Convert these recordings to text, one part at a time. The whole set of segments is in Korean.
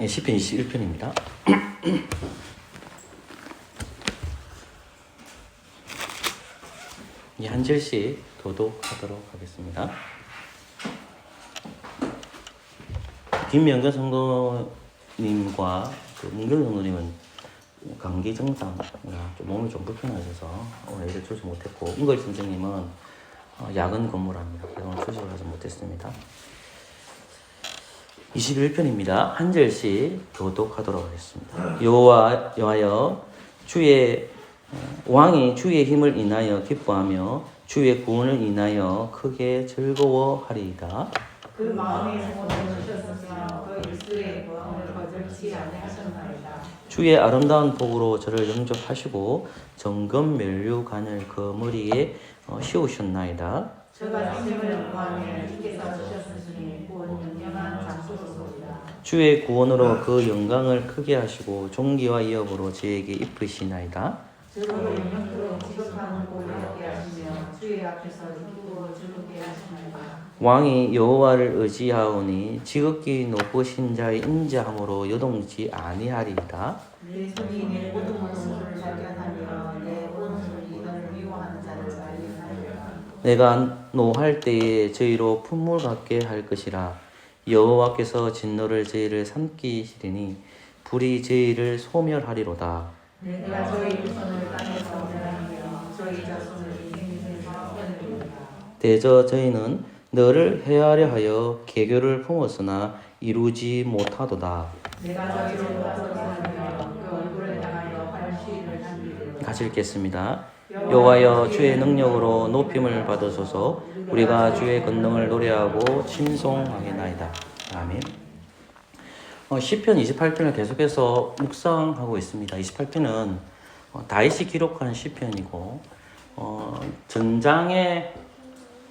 네, 시편 21편입니다. 이 한 절씩 교독하도록 하겠습니다. 김명근 성도님과 문경 성도님은 감기 증상이라 좀 몸이 좀 불편하셔서 오늘 일을 출석 못했고, 은걸 선생님은 야근 근무를 합니다. 그래서 오늘 출석을 하지 못했습니다. 21편입니다. 한 절씩 교독하도록 하겠습니다. 여호와여 주의 왕이 주의 힘을 인하여 기뻐하며 주의 구원을 인하여 크게 즐거워하리이다. 그 마음에 소원을 주셨으며 그 입술에 구원을 거절치 아니하셨나이다. 주의 아름다운 복으로 저를 영접하시고 정금 멸류관을 그 머리에 씌우셨나이다. 저가 생명을 구하며 주께서 주셨으니 곧 영원한 장소로소이다. 주의 구원으로 그 영광을 크게 하시고 존귀와 위엄으로 저에게 입으시나이다. 저를 영영토록 지극한 복을 얻게 하시며 주의 앞에서 기쁘고 즐겁게 하시나이다. 왕이 여호와를 의지하오니 지극히 높으신 자의 인자함으로 요동치 아니하리이다. 내 손이 내 모든 모습을 발견하며 내 온 손이 너를 미워하는 자를 발견하리라. 내가 노할 때에 저희로 품물 받게 할 것이라. 여호와께서 진노를 저희를 삼키시리니 불이 저희를 소멸하리로다. 내가 저희 손을 땅에서 멸하며 저희 자손을 인생에서 끊으리로다. 대저 저희는 너를 해하려 하여 계교를 품었으나 이루지 못하도다. 내가 저희로 돌아서며 그 얼굴을 향하여 발시를 남기리로다. 같이 읽겠습니다. 여호와여 주의 능력으로 높임을 받으소서. 우리가 주의 권능을 노래하고 찬송하겠나이다. 아멘. 시편 28편을 계속해서 묵상하고 있습니다. 28편은 다윗이 기록한 시편이고 전장에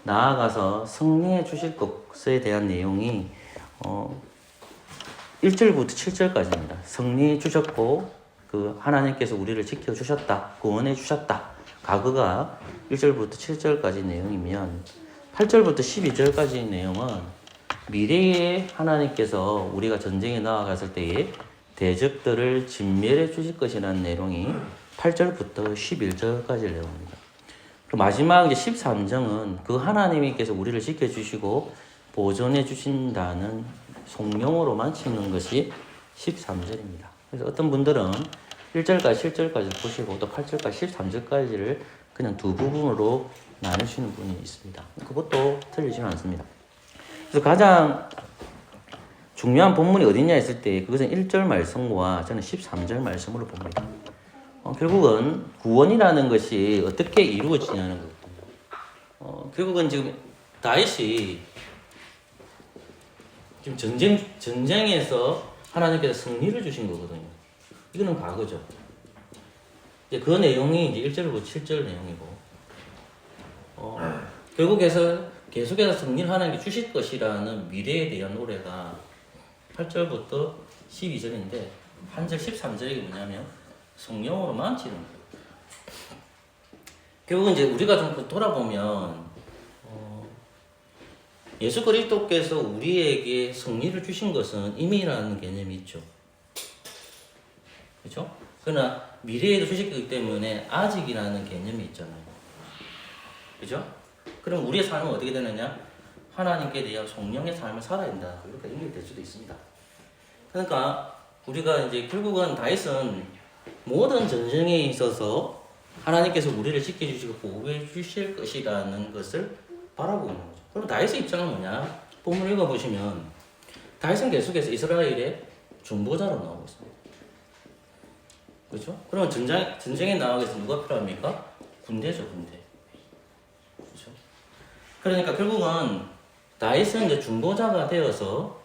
나아가서 승리해 주실 것에 대한 내용이 1절부터 7절까지입니다. 승리해 주셨고 그 하나님께서 우리를 지켜주셨다, 구원해 주셨다. 과거가 1절부터 7절까지 내용이면 8절부터 12절까지 내용은 미래에 하나님께서 우리가 전쟁에 나아갔을 때에 대적들을 진멸해 주실 것이라는 내용이 8절부터 11절까지 내용입니다. 그 마지막 이제 13장은 그 하나님께서 우리를 지켜주시고 보존해 주신다는 성령으로만 치는 것이 13절입니다. 그래서 어떤 분들은 1절까지 7절까지 보시고 또 8절까지 13절까지를 그냥 두 부분으로 나누시는 분이 있습니다. 그것도 틀리지는 않습니다. 그래서 가장 중요한 본문이 어디냐 했을 때 그것은 1절 말씀과 저는 13절 말씀으로 봅니다. 결국은 구원이라는 것이 어떻게 이루어지냐는 거거든요. 결국은 지금 다윗이 지금 전쟁에서 하나님께서 승리를 주신 거거든요. 이거는 과거죠. 이제 그 내용이 이제 1절부터 7절 내용이고, 계속해서 승리를 하나님께 주실 것이라는 미래에 대한 노래가 8절부터 12절인데, 한 절 13절이 뭐냐면, 성령으로만 치는 거예요. 결국은 이제 우리가 좀 돌아보면, 예수 그리스도께서 우리에게 승리를 주신 것은 이미라는 개념이 있죠. 그렇죠? 그러나 미래에도 주실 거기 때문에 아직이라는 개념이 있잖아요. 그렇죠? 그럼 우리의 삶은 어떻게 되느냐? 하나님께 대한 성령의 삶을 살아야 된다. 이렇게 연결될 수도 있습니다. 그러니까 우리가 이제 결국은 다윗은 모든 전쟁에 있어서 하나님께서 우리를 지켜주시고 보호해 주실 것이라는 것을 바라보고 있는 거죠. 그럼 다윗의 입장은 뭐냐? 본문 읽어보시면 다윗은 계속해서 이스라엘의 중보자로 나오고 있습니다. 그렇죠? 그러면 전쟁에 나가기 위해서 누가 필요합니까? 군대죠, 군대. 그렇죠? 그러니까 결국은 다윗은 이제 중보자가 되어서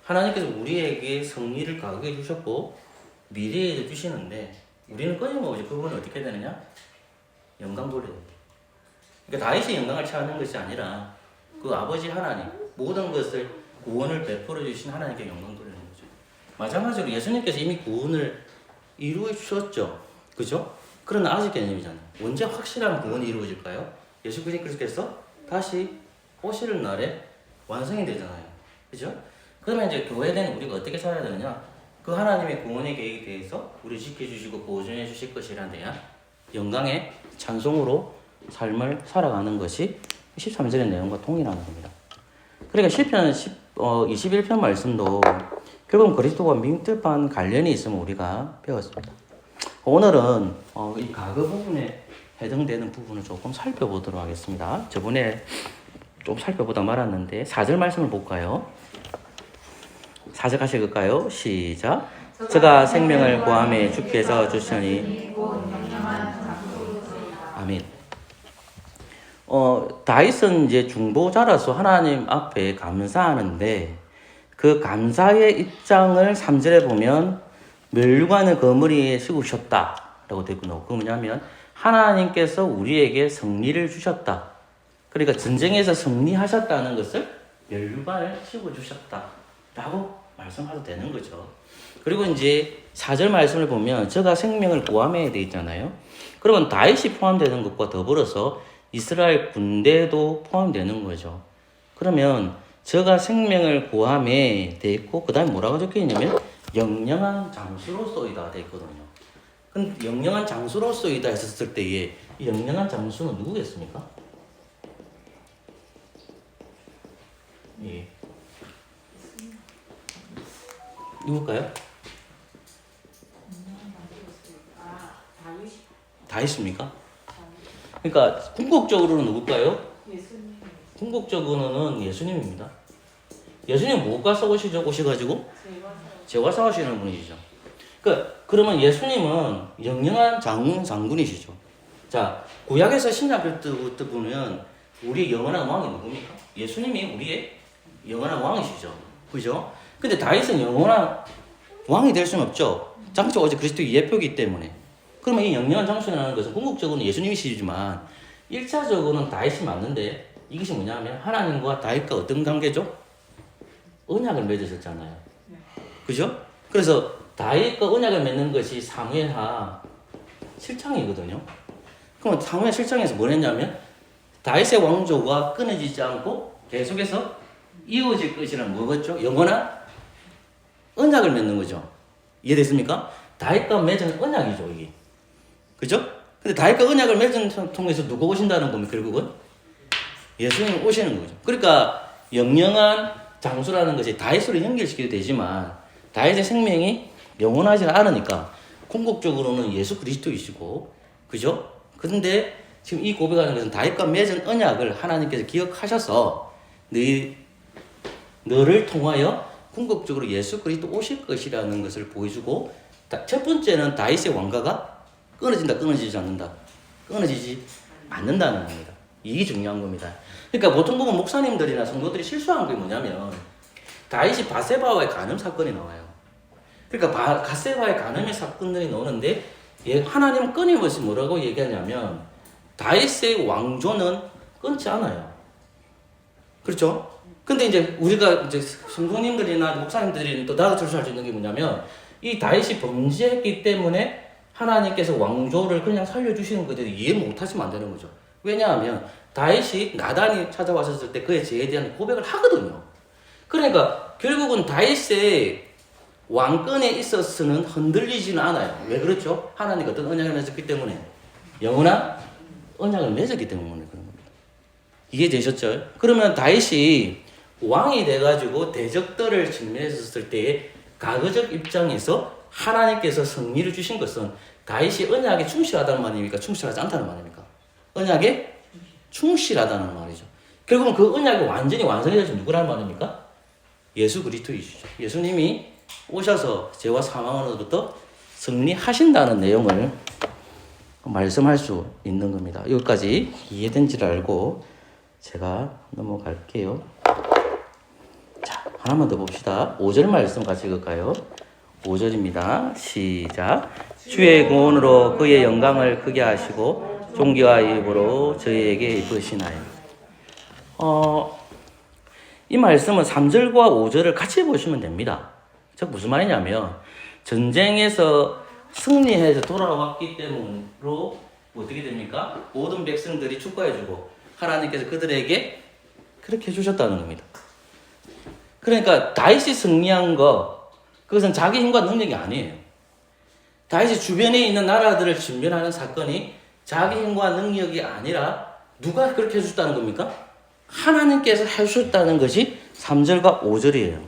하나님께서 우리에게 승리를 가게 주셨고 미래에도 주시는데 우리는 끊임없이 그 부분이 어떻게 되느냐? 영광 돌려야 돼. 그러니까 다윗의 영광을 찾는 것이 아니라 그 아버지 하나님 모든 것을 구원을 베풀어 주신 하나님께 영광 돌리는 거죠. 마찬가지로 예수님께서 이미 구원을 이루어 주셨죠. 그죠? 그러나 아직 개념이잖아요. 언제 확실한 구원이 이루어질까요? 예수 그리스도께서 다시 오실 날에 완성이 되잖아요. 그죠? 그러면 이제 교회된 우리가 어떻게 살아야 되느냐? 그 하나님의 구원의 계획에 대해서 우리 지켜주시고 보존해 주실 것이라는 대한 영광의 찬송으로 삶을 살아가는 것이 13절의 내용과 동일한 겁니다. 그러니까 시편 21편 말씀도 결국은 그리스도와 밀접한 관련이 있음을 우리가 배웠습니다. 오늘은 이 과거 부분에 해당되는 부분을 조금 살펴보도록 하겠습니다. 저번에 좀 살펴보다 말았는데 4절 말씀을 볼까요? 4절 같이 읽을까요? 시작. 저가 생명을 구함에 주께서 주시니 아멘. 다윗은 이제 중보자라서 하나님 앞에 감사하는데 그 감사의 입장을 3절에 보면 멸류관을 거머리에 씌우셨다라고 되어 있고, 그 뭐냐면 하나님께서 우리에게 승리를 주셨다. 그러니까 전쟁에서 승리하셨다는 것을 멸류관을 씌워주셨다라고 말씀하셔도 되는 거죠. 그리고 이제 4절 말씀을 보면 저가 생명을 구함에 되어 있잖아요. 그러면 다윗이 포함되는 것과 더불어서 이스라엘 군대도 포함되는 거죠. 그러면 저가 생명을 구함에 되어 있고 그 다음에 뭐라고 적혀 있냐면 영영한 장수로서이다 되어 있거든요. 근데 영영한 장수로서이다 했었을 때에 이 영영한 장수는 누구겠습니까? 예. 누굴까요? 다윗입니까? 그러니까 궁극적으로는 누굴까요? 예수님. 궁극적으로는 예수님입니다. 예수님 뭐가 오셔가지고 죄와 싸우시는 분이시죠. 그러면 예수님은 영영한 장군이시죠. 자, 구약에서 신약을 때부터 보면 우리의 영원한 왕이 누굽니까? 예수님이 우리의 영원한 왕이시죠. 그죠? 근데 다윗은 영원한 왕이 될 수는 없죠. 장차 오직 그리스도의 예표이기 때문에. 그러면 이 영영한 장수라는 것은 궁극적으로는 예수님이시지만 1차적으로는 다윗이 맞는데 이것이 뭐냐면 하나님과 다윗과 어떤 관계죠? 언약을 맺으셨잖아요. 그죠? 그래서 다윗과 언약을 맺는 것이 사무엘하 7장이거든요. 그럼 사무엘 7장에서 뭘 했냐면 다윗의 왕조가 끊어지지 않고 계속해서 이어질 것이란 뭐겠죠? 영원한 언약을 맺는 거죠. 이해됐습니까? 다윗과 맺은 언약이죠, 이게. 그죠? 근데 다윗과 언약을 맺은 통해서 누가 오신다는 겁니까, 결국은? 예수님이 오시는 거죠. 그러니까 영영한 장수라는 것이 다윗으로 연결시켜도 되지만 다윗의 생명이 영원하지 않으니까 궁극적으로는 예수 그리스도이시고, 그죠? 그런데 지금 이 고백하는 것은 다윗과 맺은 언약을 하나님께서 기억하셔서 너를 통하여 궁극적으로 예수 그리스도 오실 것이라는 것을 보여주고, 첫 번째는 다윗의 왕가가 끊어진다, 끊어지지 않는다. 끊어지지 않는다는 겁니다. 이게 중요한 겁니다. 그러니까 보통 보면 목사님들이나 성도들이 실수한 게 뭐냐면 다윗이 바세바와의 간음 사건이 나와요. 그러니까 바세바의 간음의 사건들이 나오는데 하나님은 끊임없이 뭐라고 얘기하냐면 다윗의 왕조는 끊지 않아요. 그렇죠? 근데 이제 우리가 이제 성도님들이나 목사님들이 또 나도 출소할 수 있는 게 뭐냐면 이 다윗이 범죄했기 때문에 하나님께서 왕조를 그냥 살려주시는 것에 대해 이해 못하시면 안 되는 거죠. 왜냐하면 다윗이 나단이 찾아왔었을 때 그의 죄에 대한 고백을 하거든요. 그러니까 결국은 다윗의 왕권에 있어서는 흔들리지는 않아요. 왜 그렇죠? 하나님과 어떤 언약을 맺었기 때문에. 영원한 언약을 맺었기 때문에 그런 겁니다. 이해되셨죠? 그러면 다윗이 왕이 돼가지고 대적들을 직면했었을 때의 과거적 입장에서 하나님께서 승리를 주신 것은 다윗이 언약에 충실하다는 말입니까? 충실하지 않다는 말입니까? 언약에 충실하다는 말이죠. 결국은 그 언약이 완전히 완성되어진 누구라는 말입니까? 예수 그리스도이시죠. 예수님이 오셔서 죄와 사망으로부터 승리하신다는 내용을 말씀할 수 있는 겁니다. 여기까지 이해된지를 알고 제가 넘어갈게요. 자, 하나만 더 봅시다. 5절 말씀 같이 읽을까요? 5절입니다. 시작. 주의 구원으로 그의 영광을 크게 하시고 존귀와 입으로 저희에게 입으시나요. 이 말씀은 3절과 5절을 같이 보시면 됩니다. 즉 무슨 말이냐면 전쟁에서 승리해서 돌아왔기 때문으로 어떻게 됩니까? 모든 백성들이 축하해주고 하나님께서 그들에게 그렇게 해주셨다는 겁니다. 그러니까 다윗이 승리한 거 그것은 자기 힘과 능력이 아니에요. 다윗이 주변에 있는 나라들을 진멸하는 사건이 자기 힘과 능력이 아니라 누가 그렇게 해줬다는 겁니까? 하나님께서 해주셨다는 것이 3절과 5절이에요.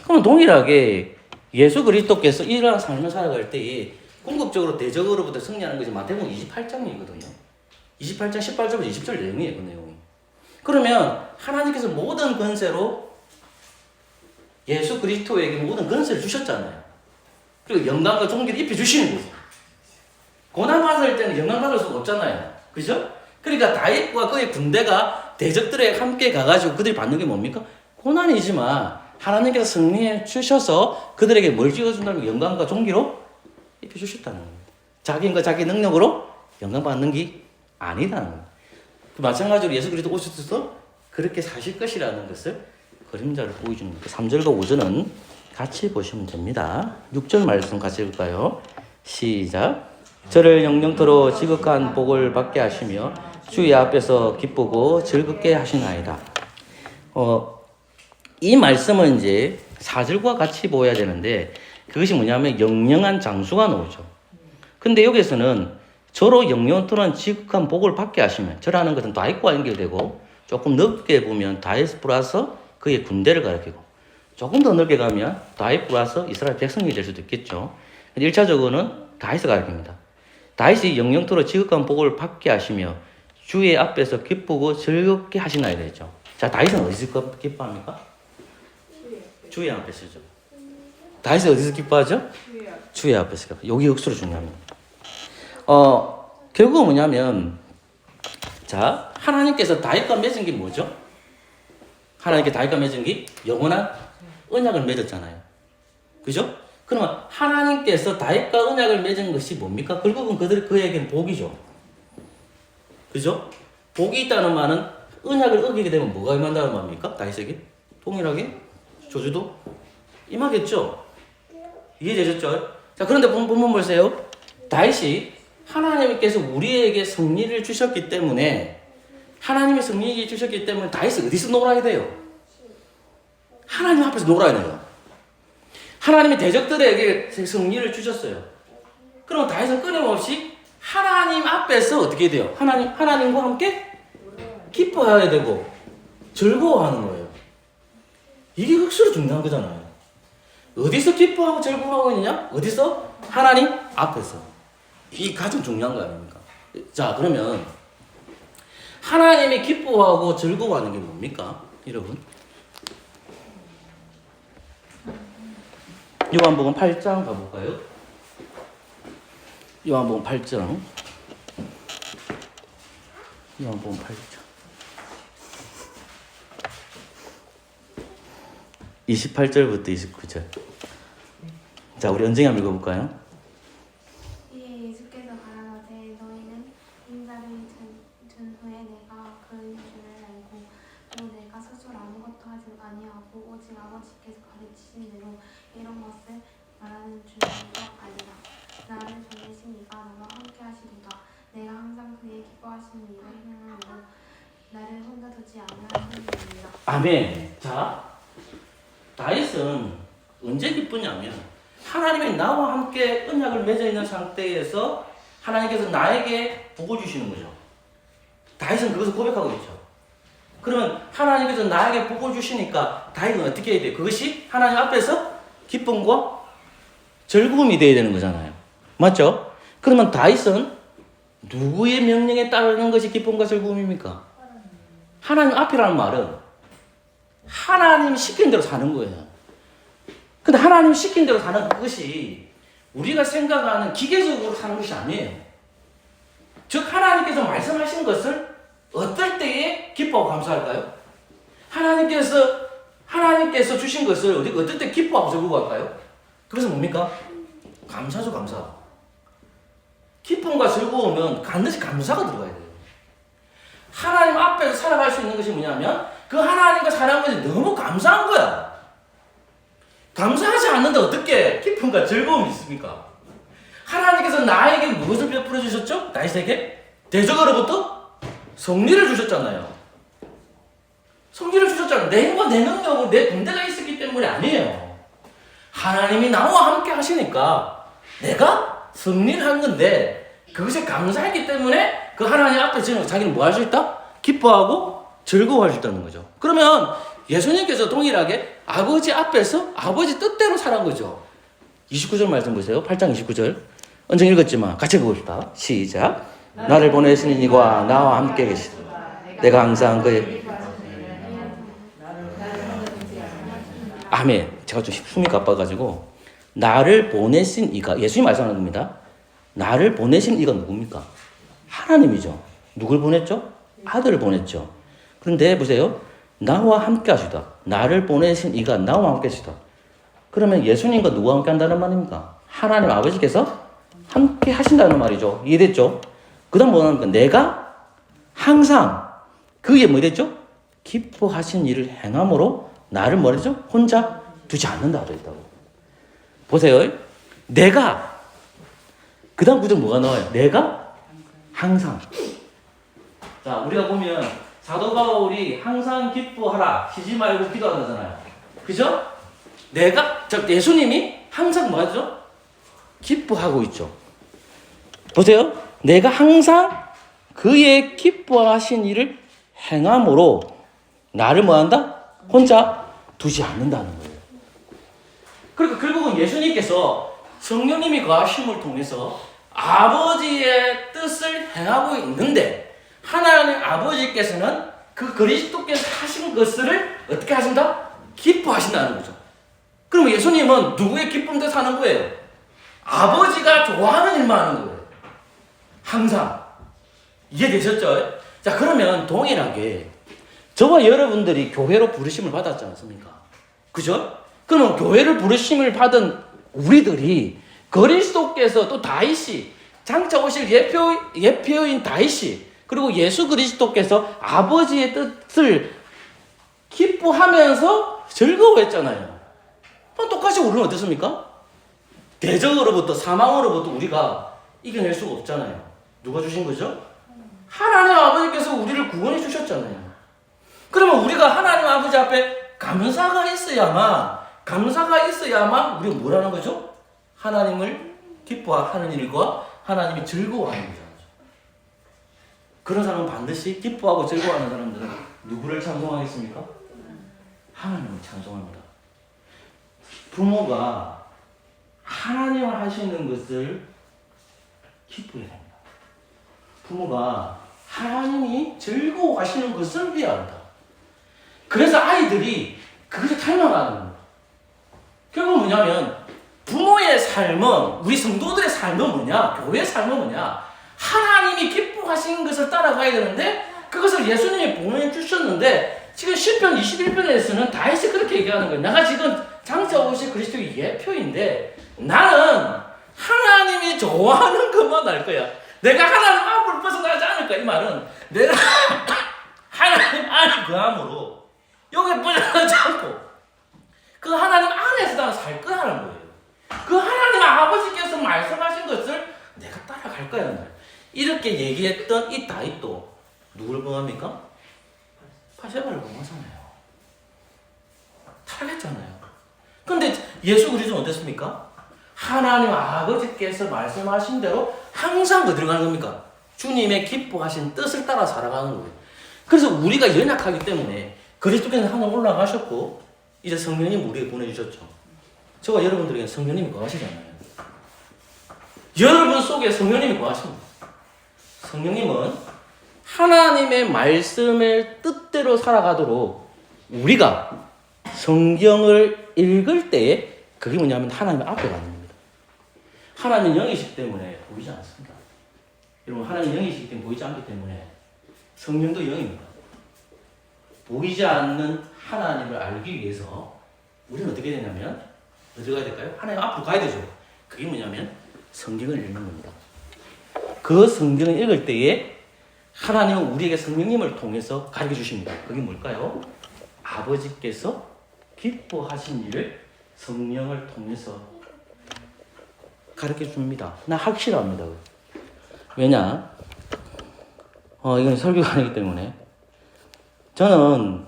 그럼 동일하게 예수 그리스도께서 이러한 삶을 살아갈 때에 궁극적으로 대적으로부터 승리하는 것이 마태복음 28장이거든요. 28장 18절부터 20절 내용이에요. 그 내용이. 그러면 하나님께서 모든 권세로 예수 그리스도에게 모든 권세를 주셨잖아요. 그리고 영광과 존귀를 입혀주시는 거죠. 고난받을 때는 영광받을 수가 없잖아요. 그죠? 그러니까 다윗과 그의 군대가 대적들에 함께 가가지고 그들이 받는 게 뭡니까? 고난이지만 하나님께서 승리해 주셔서 그들에게 뭘 찍어준다면 영광과 존귀로 입혀주셨다는 겁니다. 자기 힘과 자기 능력으로 영광받는 게 아니다는 겁니다. 마찬가지로 예수 그리스도 오셔서 그렇게 사실 것이라는 것을 그림자를 보여주는 겁니다. 3절과 5절은 같이 보시면 됩니다. 6절 말씀 같이 읽을까요? 시작. 저를 영영토로 지극한 복을 받게 하시며 주의 앞에서 기쁘고 즐겁게 하시나이다. 이 말씀은 이제 4절과 같이 보여야 되는데 그것이 뭐냐면 영영한 장수가 나오죠. 근데 여기서는 저로 영영토는 지극한 복을 받게 하시면, 저라는 것은 다윗과 연결되고 조금 넓게 보면 다윗 플러스 그의 군대를 가리키고 조금 더 넓게 가면 다윗 플러스 이스라엘 백성이 될 수도 있겠죠. 1차적으로는 다윗을 가리킵니다. 다윗이 영영토로 지극한 복을 받게 하시며 주의 앞에서 기쁘고 즐겁게 하시나야 되죠. 자, 다윗은 어디서 기뻐합니까? 주의 앞에서죠. 다윗은 어디서 기뻐하죠? 주의 앞에서. 여기 억수로 중요합니다. 결국은 뭐냐면, 자, 하나님께서 다윗과 맺은 게 뭐죠? 하나님께 다윗과 맺은 게 영원한 언약을 맺었잖아요. 그죠? 그러면 하나님께서 다윗과 언약을 맺은 것이 뭡니까? 결국은 그에게는 복이죠. 그죠? 복이 있다는 말은 언약을 어기게 되면 뭐가 임한다는 말입니까? 다윗에게? 동일하게 저주도 임하겠죠? 이해되셨죠? 자, 그런데 본문 보세요. 다윗이 하나님께서 우리에게 승리를 주셨기 때문에, 하나님의 승리를 주셨기 때문에 다윗이 어디서 놀아야 돼요? 하나님 앞에서 놀아야 돼요. 하나님이 대적들에게 승리를 주셨어요. 그럼 다윗은 끊임없이 하나님 앞에서 어떻게 돼요? 하나님과 함께 기뻐해야 되고 즐거워하는 거예요. 이게 흑수로 중요한 거잖아요. 어디서 기뻐하고 즐거워하고 있느냐? 어디서? 하나님 앞에서. 이게 가장 중요한 거 아닙니까? 자, 그러면 하나님이 기뻐하고 즐거워하는 게 뭡니까? 여러분, 요한복음 8장 가볼까요? 요한복음 8장. 요한복음 8장. 28절부터 29절. 자, 우리 언쟁이 한번 읽어볼까요? 이에 예수께서 가라사대 너희는 인자를 준 후에 내가 그의 줄을 알고 또 내가 스스로 아무것도 하지 아니하고 오직 아버지께서 가르치신 대로 이런 것을 말하는 줄도 아니라 나를 보내신 이가 나와 함께 하시리라. 내가 항상 그의 기뻐하시는 일을 행하므로 나를 혼자 두지 아니하시느니라. 아멘. 자, 다윗은 언제 기쁘냐면 하나님이 나와 함께 언약을 맺어 있는 상태에서 하나님께서 나에게 복을 주시는 거죠. 다윗은 그것을 고백하고 있죠. 그러면 하나님께서 나에게 복을 주시니까 다윗은 어떻게 해야 돼요? 그것이 하나님 앞에서 기쁨과 즐거움이 되어야 되는 거잖아요. 맞죠? 그러면 다윗은 누구의 명령에 따르는 것이 기쁨과 즐거움입니까? 하나님 앞이라는 말은 하나님 시킨 대로 사는 거예요. 근데 하나님 시킨 대로 사는 그것이 우리가 생각하는 기계적으로 사는 것이 아니에요. 즉 하나님께서 말씀하신 것을 어떨 때에 기뻐하고 감사할까요? 하나님께서 주신 것을 어떨 때 기뻐하고 즐거워할까요? 그것은 뭡니까? 감사죠, 감사. 기쁨과 즐거우면 반드시 감사가 들어가야 돼요. 하나님 앞에서 살아갈 수 있는 것이 뭐냐면 그 하나님과 살아가는 것이 너무 감사한 거야. 감사하지 않는데 어떻게 기쁨과 즐거움이 있습니까? 하나님께서 나에게 무엇을 베풀어 주셨죠? 다윗에게 대적으로부터 승리를 주셨잖아요. 승리를 주셨잖아요. 내 힘과 내 능력으로 내 군대가 있었기 때문이 아니에요. 하나님이 나와 함께 하시니까 내가 승리를 한 건데 그것에 감사했기 때문에 그 하나님 앞에 지금 자기는 뭐 할 수 있다? 기뻐하고 즐거워할 수 있다는 거죠. 그러면 예수님께서 동일하게 아버지 앞에서 아버지 뜻대로 살아간 거죠. 29절 말씀 보세요. 8장 29절. 언제 읽었지만 같이 읽어봅시다. 시작. 나를 보내신 이가 나와 함께 계시다. 내가 항상 그의 아멘. 제가 좀 숨이 가빠가지고 나를 보내신 이가 예수님 말씀하는 겁니다. 나를 보내신 이가 누굽니까? 하나님이죠. 누굴 보냈죠? 아들을 보냈죠. 그런데 보세요. 나와 함께 하시다. 나를 보내신 이가 나와 함께 하시다. 그러면 예수님과 누구와 함께 한다는 말입니까? 하나님 아버지께서 함께 하신다는 말이죠. 이해됐죠? 그 다음 뭐라는 까 내가 항상 그의 뭐 됐죠? 기뻐하신 일을 행함으로 나를 뭐랬죠? 혼자 두지 않는다 그랬다고. 보세요. 내가 그 다음 구절 뭐가 나와요? 내가 항상. 자, 우리가 보면 사도 바울이 항상 기뻐하라 쉬지 말고 기도하잖아요. 그죠? 내가 예수님이 항상 뭐죠? 기뻐하고 있죠. 보세요. 내가 항상 그의 기뻐하신 일을 행함으로 나를 뭐한다? 혼자 두지 않는다는 거예요. 그러니까 결국은 예수님께서 성령님이 거하심을 통해서 아버지의 뜻을 행하고 있는데 하나님 아버지께서는 그 그리스도께서 하신 것을 어떻게 하신다? 기뻐하신다는 거죠. 그럼 예수님은 누구의 기쁨 때 사는 거예요? 아버지가 좋아하는 일만 하는 거예요. 항상. 이해되셨죠? 자, 그러면 동일하게 저와 여러분들이 교회로 부르심을 받았지 않습니까? 그죠? 그러면 교회를 부르심을 받은 우리들이 그리스도께서 또 다윗이 장차 오실 예표인 다윗이 그리고 예수 그리스도께서 아버지의 뜻을 기뻐하면서 즐거워했잖아요. 똑같이 우리는 어떻습니까? 대적으로부터 사망으로부터 우리가 이겨낼 수가 없잖아요. 누가 주신 거죠? 하나님 아버지께서 우리를 구원해 주셨잖아요. 그러면 우리가 하나님 아버지 앞에 감사가 있어야만 우리가 뭐라는 거죠? 하나님을 기뻐하는 일과 하나님이 즐거워하는 거죠. 그런 사람은 반드시 기뻐하고 즐거워하는 사람들은 누구를 찬송하겠습니까? 하나님을 찬송합니다. 부모가 하나님을 하시는 것을 기뻐해야 됩니다. 부모가 하나님이 즐거워하시는 것을 해야 한다. 그래서 아이들이 그것을 닮아가는 겁니다. 결국 뭐냐면 부모의 삶은 우리 성도들의 삶은 뭐냐? 교회의 삶은 뭐냐? 하나님이 기뻐하신 것을 따라가야 되는데 그것을 예수님이 보내주셨는데 지금 시편 21편에서는 다윗이 그렇게 얘기하는 거예요. 내가 지금 장차 오실 그리스도의 예표인데 나는 하나님이 좋아하는 것만 할 거야. 내가 하나님 앞을 벗어나지 않을 거야. 이 말은 내가 하나님 안에 거함으로 여기에 벗어나지 않고 그 하나님 안에서 나는 살 거라는 거예요. 그 하나님 아버지께서 말씀하신 것을 내가 따라갈 거야. 이렇게 얘기했던 이 다윗도 누구를 범합니까? 바세바를 범하잖아요. 탈했잖아요. 근데 예수 그리스도는 어땠습니까? 하나님 아버지께서 말씀하신 대로 항상 어디로 가는 겁니까? 주님의 기뻐하신 뜻을 따라 살아가는 거예요. 그래서 우리가 연약하기 때문에 그리스도께서 하늘 올라가셨고 이제 성령님 우리에게 보내주셨죠. 저와 여러분들에게 성령님이 거하시잖아요. 여러분 속에 성령님이 거하십니다. 성령님은 하나님의 말씀의 뜻대로 살아가도록 우리가 성경을 읽을 때에 그게 뭐냐면 하나님 앞에 가는 겁니다. 하나님은 영이시기 때문에 보이지 않습니다. 여러분 하나님 영이시기 때문에 보이지 않기 때문에 성령도 영입니다. 보이지 않는 하나님을 알기 위해서 우리는 어떻게 되냐면 어디 가야 될까요? 하나님 앞으로 가야 되죠. 그게 뭐냐면 성경을 읽는 겁니다. 그 성경을 읽을 때에 하나님은 우리에게 성령님을 통해서 가르쳐 주십니다. 그게 뭘까요? 아버지께서 기뻐하신 일을 성령을 통해서 가르쳐 줍니다. 나 확실합니다. 왜냐? 이건 설교가 아니기 때문에 저는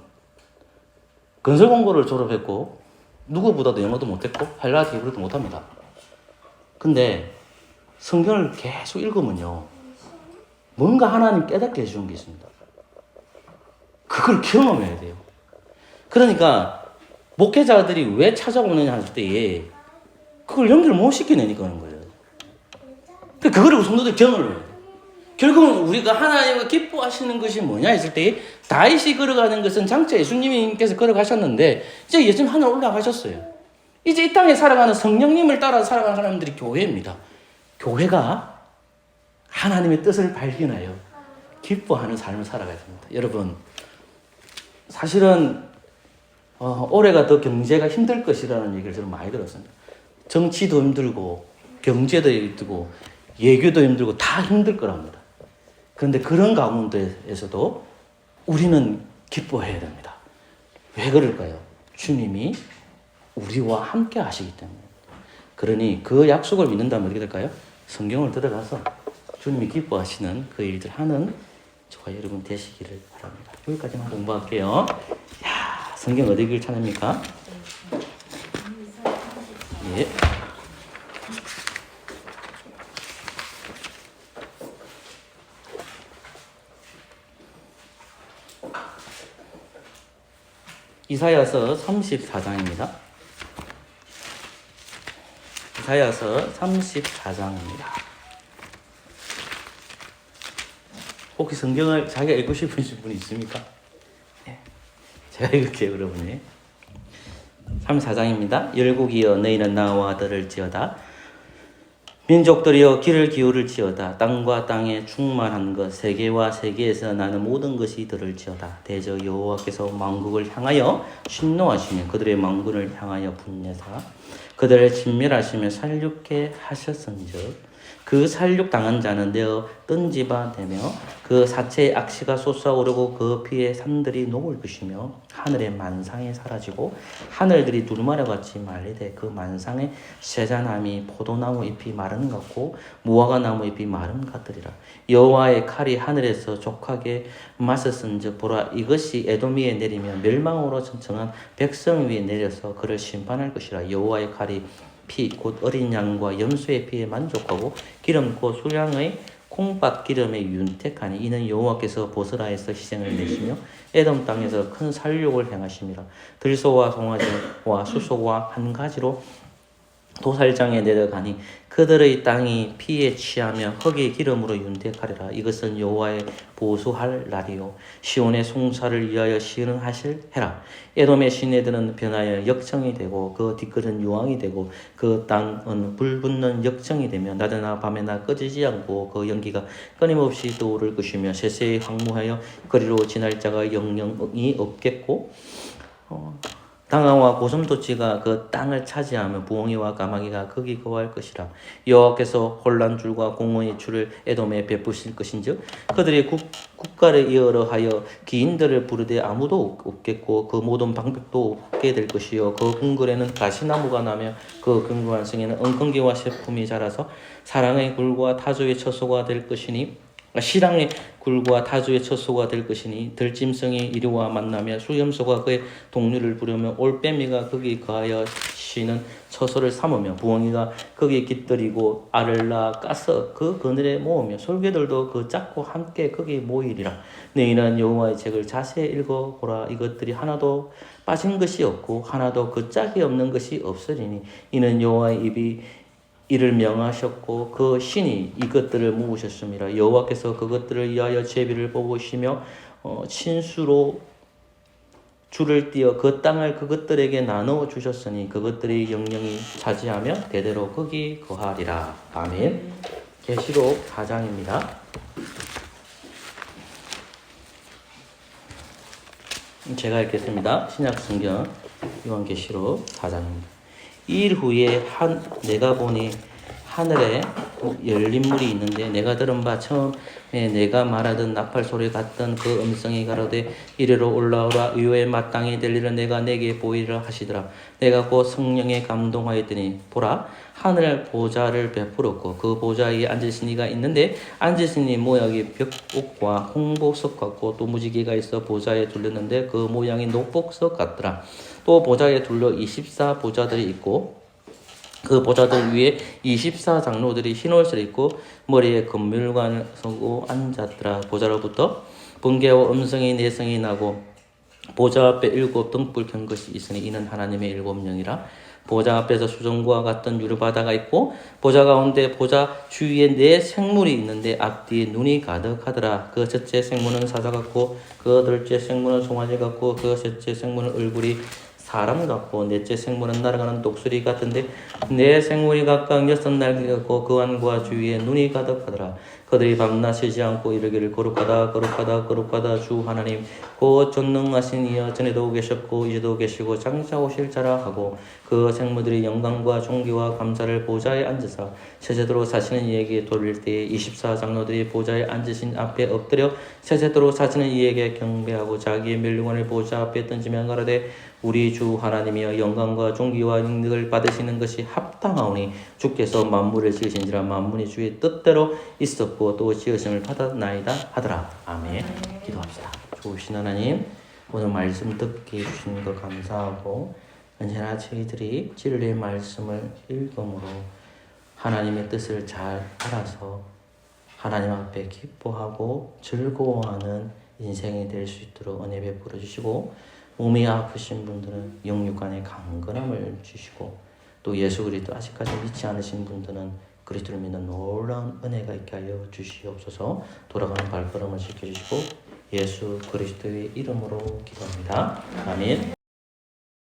건설 공고를 졸업했고 누구보다도 영어도 못했고 헬라어 히브리도 못합니다. 근데 성경을 계속 읽으면요, 뭔가 하나님 깨닫게 해주는 게 있습니다. 그걸 경험해야 돼요. 그러니까 목회자들이 왜 찾아오느냐 할 때에 그걸 연결 못 시켜내니까 그런 거예요. 그거를 성도들 경험을 해야 돼요. 결국은 우리가 하나님과 기뻐하시는 것이 뭐냐 했을 때 다윗이 걸어가는 것은 장차 예수님께서 걸어가셨는데 이제 예수님 하늘 올라가셨어요. 이제 이 땅에 살아가는 성령님을 따라 살아가는 사람들이 교회입니다. 교회가 하나님의 뜻을 발견하여 기뻐하는 삶을 살아가야 됩니다. 여러분, 사실은 올해가 더 경제가 힘들 것이라는 얘기를 저는 많이 들었습니다. 정치도 힘들고 경제도 힘들고 예교도 힘들고 다 힘들 거랍니다. 그런데 그런 가운데에서도 우리는 기뻐해야 됩니다. 왜 그럴까요? 주님이 우리와 함께 하시기 때문에. 그러니 그 약속을 믿는다면 어떻게 될까요? 성경을 들어가서 주님이 기뻐하시는 그 일들 하는 저와 여러분 되시기를 바랍니다. 여기까지만 공부할게요. 야, 성경 어디 길 찾습니까? 예. 이사야서 34장입니다. 이사야서 34장입니다. 혹시 성경을 자기가 읽고 싶으신 분이 있습니까? 네. 제가 읽을게요, 여러분이. 34장입니다. 열국이여 너희는 나와 들을지어다. 민족들이여 귀를 기울을지어다. 땅과 땅에 충만한 것 세계와 세계에서 나는 모든 것이 들을지어다. 대저 여호와께서 만국을 향하여 진노하시며 그들의 만군을 향하여 분내사 그들을 진멸하시며 살육케 하셨은즉 그 살육당한 자는 되어 뜬지바 되며 그 사체의 악취가 솟아오르고 그 피에 산들이 녹을 것이며 하늘의 만상이 사라지고 하늘들이 두루마리같이 말리되 그 만상의 세자나무 포도나무 잎이 마른 것 같고 무화과 나무 잎이 마른 것 같으리라. 여호와의 칼이 하늘에서 족하게 맞섰은즉 보라 이것이 에돔 위에 내리며 멸망으로 정한 백성 위에 내려서 그를 심판할 것이라. 여호와의 칼이 피 곧 어린 양과 염소의 피에 만족하고 기름 곧 수량의 콩밭 기름에 윤택하니 이는 여호와께서 보스라에서 희생을 내시며 에돔 땅에서 큰 살육을 행하심이라. 들소와 송아지와 수소와 한 가지로 도살장에 내려가니 그들의 땅이 피에 취하며 흙의 기름으로 윤택하리라. 이것은 여호와의 보수할 날이요 시온의 송사를 위하여 시은하실 해라. 에돔의 시내들은 변하여 역정이 되고 그 뒤끝은 유황이 되고 그 땅은 불붙는 역정이 되며 낮에나 밤에나 꺼지지 않고 그 연기가 끊임없이 떠오를 것이며 세세히 황무하여 거리로 지날 자가 영영이 없겠고 당황과 고슴도치가 그 땅을 차지하며 부엉이와 까마귀가 거기 거할 것이라. 여호와께서 혼란줄과 공허의 줄을 에돔에 베푸실 것인즉 그들이 국가를 이어러 하여 기인들을 부르되 아무도 없겠고 그 모든 방백도 없게 될 것이요 그 궁궐에는 가시나무가 나며 그 견고한 성에는 엉겅기와 세품이 자라서 사랑의 굴과 타조의 처소가 될 것이니 시랑의 굴과 타주의 첫소가 될 것이니 들짐승이 이리와 만나며 수염소가 그의 동류를 부르며 올빼미가 거기 거하여 쉬는 처소를 삼으며 부엉이가 거기 깃들이고 알을 낳아 까서 그 그늘에 모으며 솔개들도 그 짝고 함께 거기 모이리라. 너희는 여호와의 책을 자세히 읽어보라. 이것들이 하나도 빠진 것이 없고 하나도 그 짝이 없는 것이 없으리니 이는 여호와의 입이 이를 명하셨고 그 신이 이것들을 모으셨습니다. 여호와께서 그것들을 위하여 제비를 뽑으시며 친수로 줄을 띄어 그 땅을 그것들에게 나누어 주셨으니 그것들이 영영이 차지하며 대대로 거기 거하리라. 아멘. 계시록 4장입니다. 제가 읽겠습니다. 신약성경 요한계시록 4장입니다. 이 일 후에 내가 보니 하늘에 열린 물이 있는데 내가 들은 바 처음에 내가 말하던 나팔 소리 같던 그 음성이 가로되 이리로 올라오라 의에 마땅히 될 일은 내가 내게 보이리라 하시더라. 내가 곧 성령에 감동하였더니 보라 하늘 보좌를 베풀었고 그 보좌 위에 앉으신 이가 있는데 앉으신 이 모양이 벽옥과 홍보석 같고 또 무지개가 있어 보좌에 둘렸는데 그 모양이 녹복석 같더라. 또 보좌에 둘러 24 보좌들이 있고 그 보좌들 위에 24 장로들이 흰 옷을 입고 머리에 금물관을 쓰고 앉았더라. 보좌로부터 번개와 음성이 내성이 나고 보좌 앞에 7 등불 켠 것이 있으니 이는 하나님의 7 영이라. 보좌 앞에서 수정과 같던 유리바다가 있고 보좌 가운데 보좌 주위에 4 생물이 있는데 앞뒤에 눈이 가득하더라. 그 첫째 생물은 사자 같고 그 둘째 생물은 송아지 같고 그 셋째 생물은 얼굴이 사람 같고 넷째 생물은 날아가는 독수리 같은데 4 생물이 각각 6 날개 같고 그 안과 주위에 눈이 가득하더라. 그들이 밤낮 쉬지 않고 이르기를 거룩하다 거룩하다 거룩하다 주 하나님 곧 전능하신 이여 전에도 계셨고 이제도 계시고 장차 오실 자라 하고 그 생물들이 영광과 존귀와 감사를 보좌에 앉으사 세세도록 사시는 이에게 돌릴 때에 24 장로들이 보좌에 앉으신 앞에 엎드려 세세도록 사시는 이에게 경배하고 자기의 멸류관을 보좌 앞에 던지며 가라되 우리 주 하나님이여 영광과 존귀와 능력을 받으시는 것이 합당하오니 주께서 만물을 지으신지라 만물이 주의 뜻대로 있었고 또 지으심을 받았나이다 하더라. 아멘. 기도합시다. 좋으신 하나님 오늘 말씀 듣게 해주신 것 감사하고 언제나 저희들이 진리의 말씀을 읽음으로 하나님의 뜻을 잘 알아서 하나님 앞에 기뻐하고 즐거워하는 인생이 될 수 있도록 은혜 베풀어 주시고 몸이 아프신 분들은 영육간의 강건함을 주시고 또 예수 그리스도 아직까지 믿지 않으신 분들은 그리스도를 믿는 놀라운 은혜가 있게 하여 주시옵소서. 돌아가는 발걸음을 지켜주시고 예수 그리스도의 이름으로 기도합니다. 아멘.